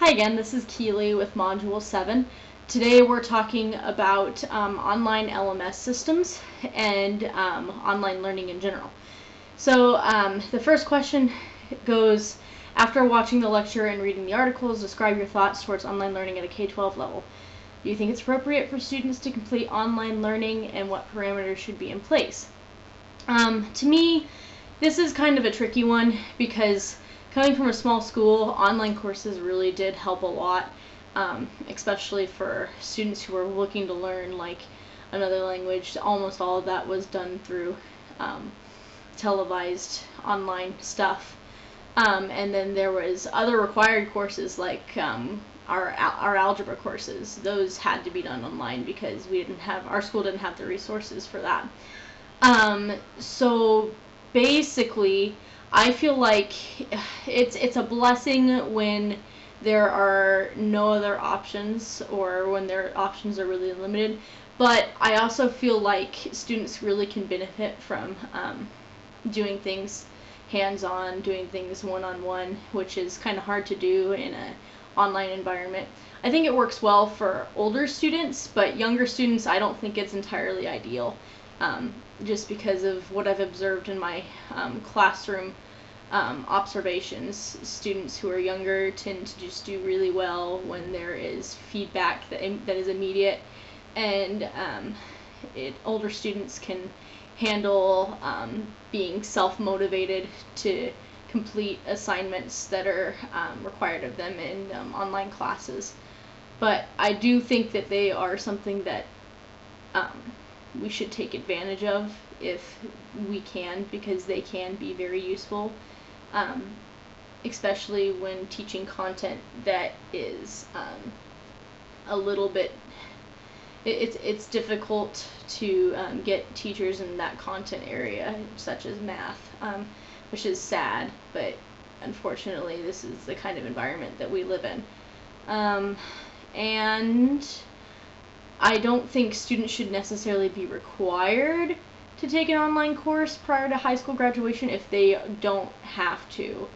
Hi again, this is Keighley with Module 7. Today we're talking about online LMS systems and online learning in general. So the first question goes, after watching the lecture and reading the articles, describe your thoughts towards online learning at a K-12 level. Do you think it's appropriate for students to complete online learning, and what parameters should be in place? To me, this is kind of a tricky one because coming from a small school, online courses really did help a lot, especially for students who are looking to learn like another language. Almost all of that was done through televised online stuff. And then there was other required courses like our algebra courses. Those had to be done online because our school didn't have the resources for that. So basically, I feel like it's a blessing when there are no other options or when their options are really limited. But I also feel like students really can benefit from doing things hands-on, doing things one-on-one, which is kind of hard to do in an online environment. I think it works well for older students, but younger students, I don't think it's entirely ideal. Just because of what I've observed in my classroom observations. Students who are younger tend to just do really well when there is feedback that is immediate, and older students can handle being self-motivated to complete assignments that are required of them in online classes. But I do think that they are something that we should take advantage of if we can, because they can be very useful, especially when teaching content that is a little bit, it's difficult to get teachers in that content area, such as math, which is sad, but unfortunately this is the kind of environment that we live in. And I don't think students should necessarily be required to take an online course prior to high school graduation if they don't have to.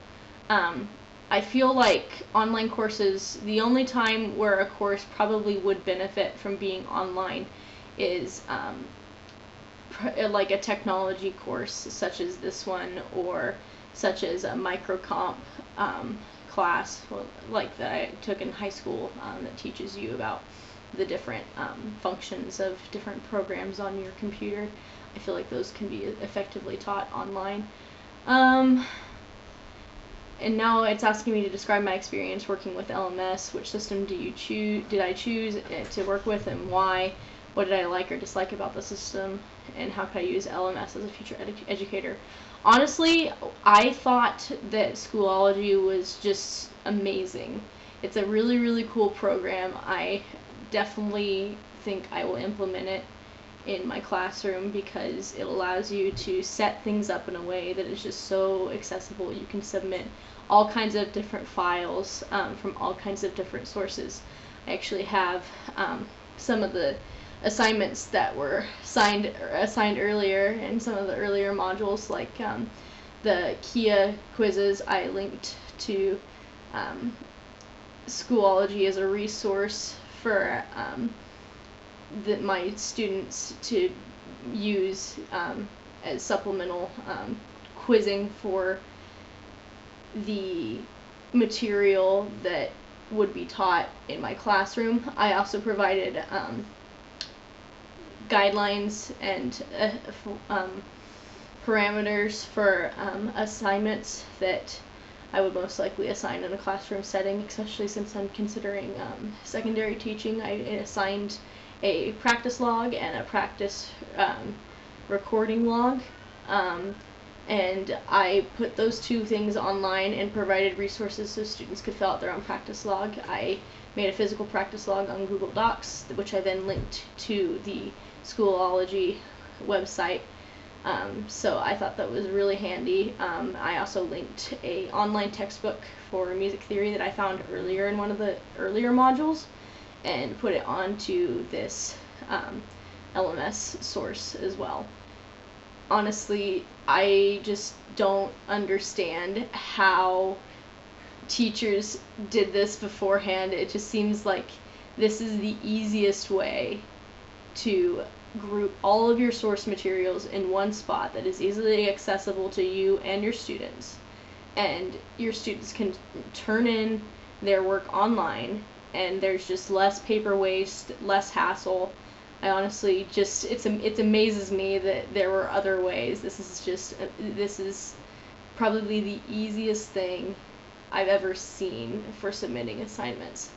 I feel like online courses, the only time where a course probably would benefit from being online is like a technology course such as this one, or such as a microcomp class like that I took in high school that teaches you about the different functions of different programs on your computer. I feel like those can be effectively taught online. And now it's asking me to describe my experience working with LMS. Which system did I choose to work with, and why? What did I like or dislike about the system, and how could I use LMS as a future educator? Honestly, I thought that Schoology was just amazing. It's a really, really cool program. I definitely think I will implement it in my classroom because it allows you to set things up in a way that is just so accessible. You can submit all kinds of different files from all kinds of different sources. I actually have some of the assignments that were assigned earlier in some of the earlier modules, like the KIA quizzes. I linked to Schoology as a resource for my students to use as supplemental quizzing for the material that would be taught in my classroom. I also provided guidelines and parameters for assignments that I would most likely assign in a classroom setting, especially since I'm considering secondary teaching. I assigned a practice log and a practice recording log, and I put those two things online and provided resources so students could fill out their own practice log. I made a physical practice log on Google Docs, which I then linked to the Schoology website. So I thought that was really handy. I also linked an online textbook for music theory that I found earlier in one of the earlier modules, and put it onto this LMS source as well. Honestly, I just don't understand how teachers did this beforehand. It just seems like this is the easiest way to group all of your source materials in one spot that is easily accessible to you and your students. And your students can turn in their work online, and there's just less paper waste, less hassle. I honestly just, it amazes me that there were other ways. This is probably the easiest thing I've ever seen for submitting assignments.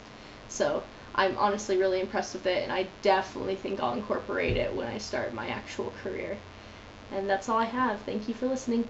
So I'm honestly really impressed with it, and I definitely think I'll incorporate it when I start my actual career. And that's all I have. Thank you for listening.